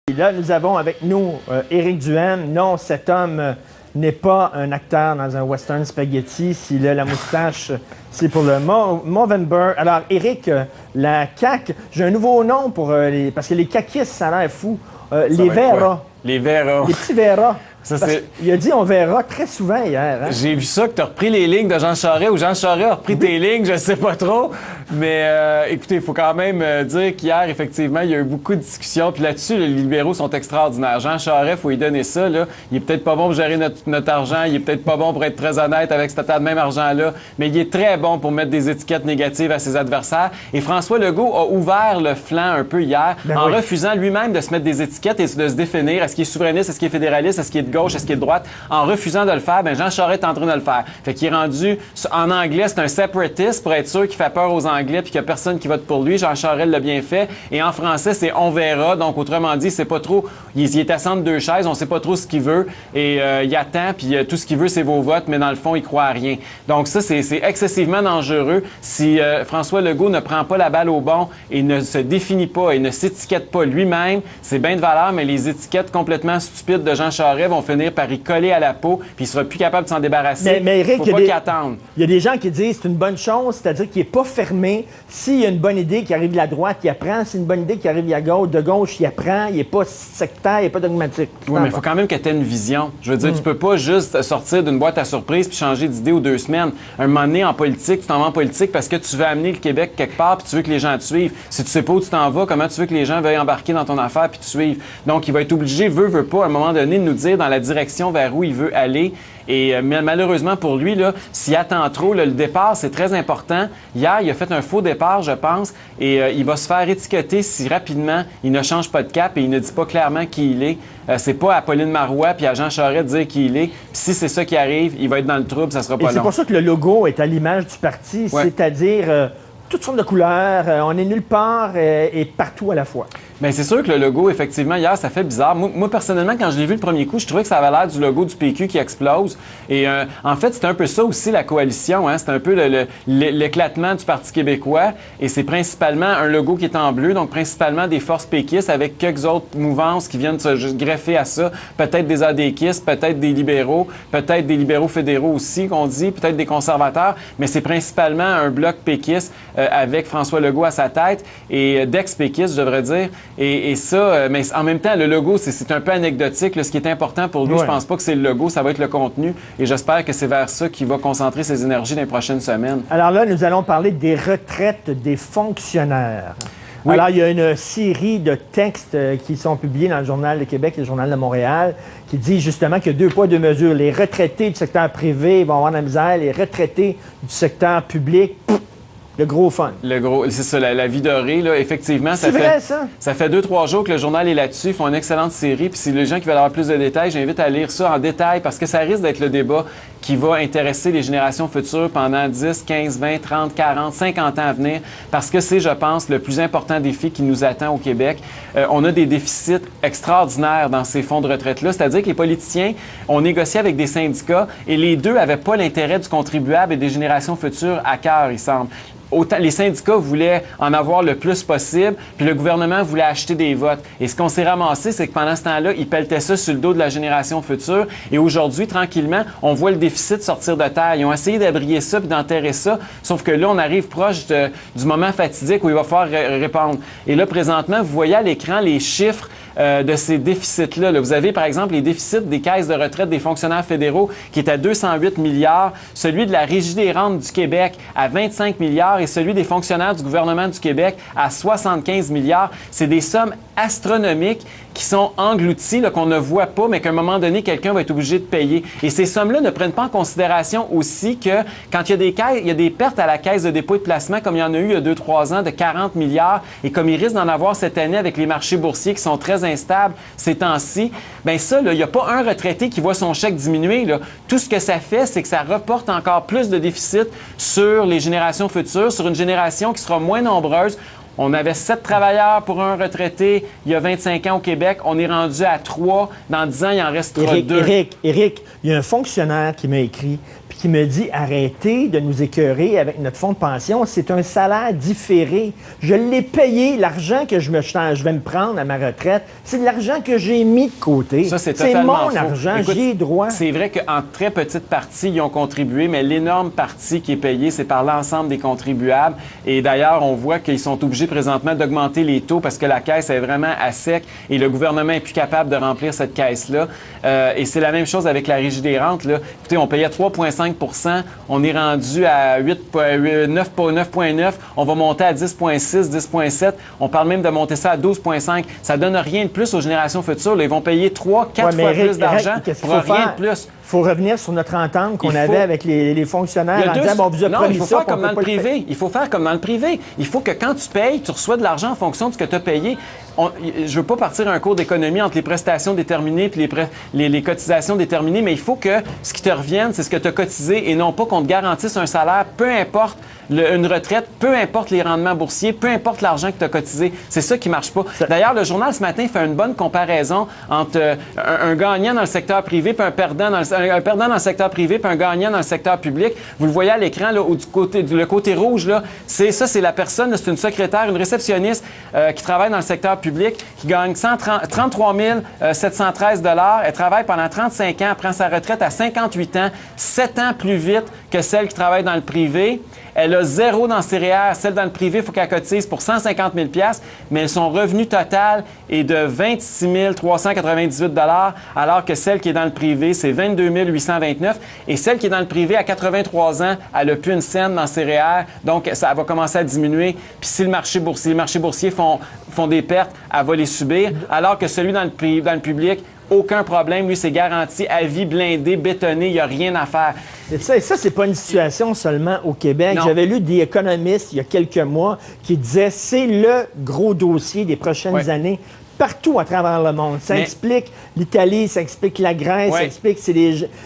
Et là, nous avons avec nous Éric Duhaime. Non, cet homme n'est pas un acteur dans un western spaghetti. S'il a la moustache, c'est pour le Movember. Alors, Éric, la CAQ, j'ai un nouveau nom pour les... Parce que les caquistes, ça a l'air fou. Les Verras. Les Verras. Les petits Verras. Ça, il a dit on verra très souvent hier. Hein? J'ai vu ça, que tu as repris les lignes de Jean Charest, ou Jean Charest a repris tes lignes, je sais pas trop. Mais écoutez, il faut quand même dire qu'hier, effectivement, il y a eu beaucoup de discussions. Puis là-dessus, les libéraux sont extraordinaires. Jean Charest, il faut lui donner ça. Là. Il est peut-être pas bon pour gérer notre argent. Il est peut-être pas bon pour être très honnête avec cet même argent-là. Mais il est très bon pour mettre des étiquettes négatives à ses adversaires. Et François Legault a ouvert le flanc un peu hier en refusant lui-même de se mettre des étiquettes et de se définir. Est-ce qu'il est souverainiste? Est-ce qu'il est fédéraliste? Est-ce qu'il est de gauche? Est-ce qu'il est de droite? En refusant de le faire, Jean Charest est en train de le faire. Fait qu'il est rendu, en anglais, c'est un separatist pour être sûr qu'il fait peur aux Anglais puis qu'il n'y a personne qui vote pour lui. Jean Charest l'a bien fait. Et en français, c'est on verra. Donc, autrement dit, c'est pas trop. Il est assis entre deux chaises, on sait pas trop ce qu'il veut. Et il attend, puis tout ce qu'il veut, c'est vos votes, mais dans le fond, il croit à rien. Donc, ça, c'est excessivement dangereux. Si François Legault ne prend pas la balle au bon et ne se définit pas et ne s'étiquette pas lui-même, c'est bien de valeur, mais les étiquettes complètement stupides de Jean Charest vont finir par y coller à la peau, puis il sera plus capable de s'en débarrasser. Mais Éric, faut pas qu'il attende. Il y a des gens qui disent que c'est une bonne chose, c'est-à-dire qu'il n'est pas fermé. S'il y a une bonne idée qui arrive de la droite, il apprend. S'il y a une bonne idée qui arrive de gauche, il apprend. Il n'est pas sectaire, il n'est pas dogmatique. Oui, mais il faut quand même que tu aies une vision. Je veux dire, tu peux pas juste sortir d'une boîte à surprise puis changer d'idée aux 2 semaines. Un moment donné, en politique, tu t'en vas en politique parce que tu veux amener le Québec quelque part puis tu veux que les gens te suivent. Si tu sais pas où tu t'en vas, comment tu veux que les gens veuillent embarquer dans ton affaire puis te suivent? Donc, il va être obligé, veut pas, à un moment donné, de nous dire dans la direction vers où il veut aller. Et malheureusement pour lui, s'il attend trop, le départ, c'est très important. Hier, il a fait un faux départ, je pense, et il va se faire étiqueter si rapidement il ne change pas de cap et il ne dit pas clairement qui il est. C'est pas à Pauline Marois puis à Jean Charest de dire qui il est. Puis si c'est ça qui arrive, il va être dans le trouble, ça sera pas long. C'est pour ça que le logo est à l'image du parti, c'est-à-dire toutes sortes de couleurs, on est nulle part et partout à la fois. Bien, c'est sûr que le logo, effectivement, hier, ça fait bizarre. Moi, personnellement, quand je l'ai vu le premier coup, je trouvais que ça avait l'air du logo du PQ qui explose. Et en fait, c'est un peu ça aussi, la coalition. Hein? C'est un peu l'éclatement du Parti québécois. Et c'est principalement un logo qui est en bleu, donc principalement des forces péquistes avec quelques autres mouvances qui viennent se greffer à ça. Peut-être des ADQistes, peut-être des libéraux fédéraux aussi, qu'on dit, peut-être des conservateurs. Mais c'est principalement un bloc péquiste avec François Legault à sa tête et d'ex-péquistes, je devrais dire. Et ça, mais en même temps, le logo, c'est un peu anecdotique. Là, ce qui est important pour lui, je pense pas que c'est le logo, ça va être le contenu. Et j'espère que c'est vers ça qu'il va concentrer ses énergies dans les prochaines semaines. Alors là, nous allons parler des retraites des fonctionnaires. Oui. Alors, il y a une série de textes qui sont publiés dans le Journal de Québec et le Journal de Montréal qui dit justement qu'il y a 2 poids, 2 mesures. Les retraités du secteur privé vont avoir de la misère. Les retraités du secteur public... Le gros fun. C'est ça, la vie dorée, là, effectivement. C'est vrai, ça? Ça fait 2-3 jours que le journal est là-dessus. Ils font une excellente série. Puis si les gens qui veulent avoir plus de détails, j'invite à lire ça en détail parce que ça risque d'être le débat qui va intéresser les générations futures pendant 10, 15, 20, 30, 40, 50 ans à venir parce que c'est, je pense, le plus important défi qui nous attend au Québec. On a des déficits extraordinaires dans ces fonds de retraite-là. C'est-à-dire que les politiciens ont négocié avec des syndicats et les deux n'avaient pas l'intérêt du contribuable et des générations futures à cœur, il semble. Autant, les syndicats voulaient en avoir le plus possible, puis le gouvernement voulait acheter des votes. Et ce qu'on s'est ramassé, c'est que pendant ce temps-là, ils pelletaient ça sur le dos de la génération future. Et aujourd'hui, tranquillement, on voit le déficit sortir de terre. Ils ont essayé d'abrier ça puis d'enterrer ça, sauf que là, on arrive proche du moment fatidique où il va falloir répondre. Et là, présentement, vous voyez à l'écran les chiffres de ces déficits-là. Là, vous avez, par exemple, les déficits des caisses de retraite des fonctionnaires fédéraux qui est à 208 milliards, celui de la Régie des rentes du Québec à 25 milliards et celui des fonctionnaires du gouvernement du Québec à 75 milliards. C'est des sommes astronomiques qui sont englouties, là, qu'on ne voit pas, mais qu'à un moment donné, quelqu'un va être obligé de payer. Et ces sommes-là ne prennent pas en considération aussi que quand il y a des pertes à la Caisse de dépôt et de placement, comme il y en a eu il y a 2-3 ans, de 40 milliards, et comme il risque d'en avoir cette année avec les marchés boursiers qui sont très instables ces temps-ci, bien ça, il n'y a pas un retraité qui voit son chèque diminuer. Là. Tout ce que ça fait, c'est que ça reporte encore plus de déficit sur les générations futures, sur une génération qui sera moins nombreuse. On avait 7 travailleurs pour un retraité il y a 25 ans au Québec. On est rendu à 3. Dans 10 ans, il en restera 2. Éric, il y a un fonctionnaire qui m'a écrit puis qui me dit, arrêtez de nous écœurer avec notre fonds de pension, c'est un salaire différé. Je l'ai payé, l'argent que je vais me prendre à ma retraite, c'est de l'argent que j'ai mis de côté. Ça, c'est totalement mon argent, j'y ai droit. C'est vrai qu'en très petite partie, ils ont contribué, mais l'énorme partie qui est payée, c'est par l'ensemble des contribuables. Et d'ailleurs, on voit qu'ils sont obligés présentement d'augmenter les taux parce que la caisse est vraiment à sec et le gouvernement est plus capable de remplir cette caisse-là. Et c'est la même chose avec la Régie des rentes, là. Écoutez, on payait 3,5 %, on est rendu à 9,9 %, on va monter à 10,6, 10,7. On parle même de monter ça à 12,5. Ça donne rien de plus aux générations futures. Là, ils vont payer 3-4 fois plus d'argent pour rien de plus. Il faut revenir sur notre entente qu'on avait avec les fonctionnaires en disant, bon, on vous a non, promis il faut ça, faire comme dans le privé. Il faut faire comme dans le privé. Il faut que quand tu payes, tu reçois de l'argent en fonction de ce que tu as payé. Je ne veux pas partir un cours d'économie entre les prestations déterminées et les cotisations déterminées, mais il faut que ce qui te revienne, c'est ce que tu as cotisé et non pas qu'on te garantisse un salaire, peu importe une retraite, peu importe les rendements boursiers, peu importe l'argent que tu as cotisé. C'est ça qui ne marche pas. D'ailleurs, le journal ce matin fait une bonne comparaison entre un gagnant dans le secteur privé puis un perdant dans le secteur privé puis un gagnant dans le secteur public. Vous le voyez à l'écran, là, le côté rouge, là, c'est la personne, c'est une secrétaire, une réceptionniste qui travaille dans le secteur public, qui gagne 33 713 $. Elle travaille pendant 35 ans, elle prend sa retraite à 58 ans, 7 ans plus vite que celle qui travaille dans le privé. Elle a 0 dans ses REER. Celle dans le privé, il faut qu'elle cotise pour 150 000 $, mais son revenu total est de 26 398 $, alors que celle qui est dans le privé, c'est 22 829 $. Et celle qui est dans le privé, à 83 ans, elle n'a plus une scène dans ses REER, donc ça va commencer à diminuer. Puis si les marchés boursiers font des pertes, elle va les subir, alors que celui dans le public, aucun problème. Lui, c'est garanti, à vie blindé, bétonné, il n'y a rien à faire. Et ça, c'est pas une situation seulement au Québec. J'avais lu des économistes il y a quelques mois qui disaient c'est le gros dossier des prochaines années. Partout à travers le monde. Ça explique l'Italie, ça explique la Grèce, ça explique...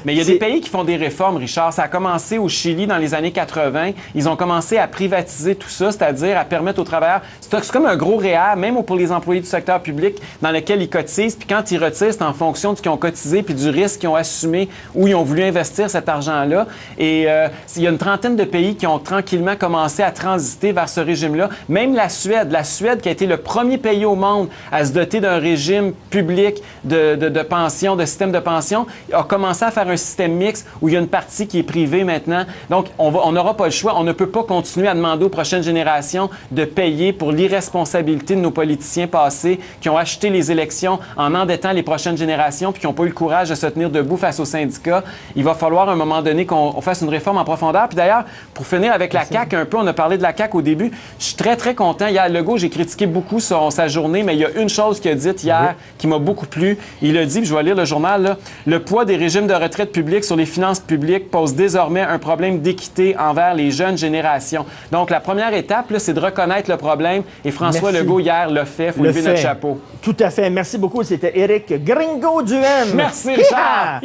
Mais il y a des pays qui font des réformes, Richard. Ça a commencé au Chili dans les années 80. Ils ont commencé à privatiser tout ça, c'est-à-dire à permettre aux travailleurs... C'est comme un gros REER, même pour les employés du secteur public, dans lequel ils cotisent. Puis quand ils retirent, c'est en fonction de ce qu'ils ont cotisé puis du risque qu'ils ont assumé ou ils ont voulu investir cet argent-là. Et il y a une trentaine de pays qui ont tranquillement commencé à transiter vers ce régime-là. Même la Suède qui a été le premier pays au monde à se doté d'un régime public de pension, de système de pension, a commencé à faire un système mixte où il y a une partie qui est privée maintenant. Donc, on n'aura pas le choix. On ne peut pas continuer à demander aux prochaines générations de payer pour l'irresponsabilité de nos politiciens passés qui ont acheté les élections en endettant les prochaines générations puis qui n'ont pas eu le courage de se tenir debout face aux syndicats. Il va falloir à un moment donné qu'on fasse une réforme en profondeur. Puis d'ailleurs, pour finir avec la CAQ un peu, on a parlé de la CAQ au début. Je suis très, très content. Hier, Legault, j'ai critiqué beaucoup sa journée, mais il y a une chose qu'il a dite hier qui m'a beaucoup plu. Il a dit, puis je vais lire le journal, là, le poids des régimes de retraite publics sur les finances publiques pose désormais un problème d'équité envers les jeunes générations. Donc, la première étape, c'est de reconnaître le problème. Et François Legault, hier, l'a fait. Il faut lever notre chapeau. Tout à fait. Merci beaucoup. C'était Éric Gringo-Duhem. Merci, Richard.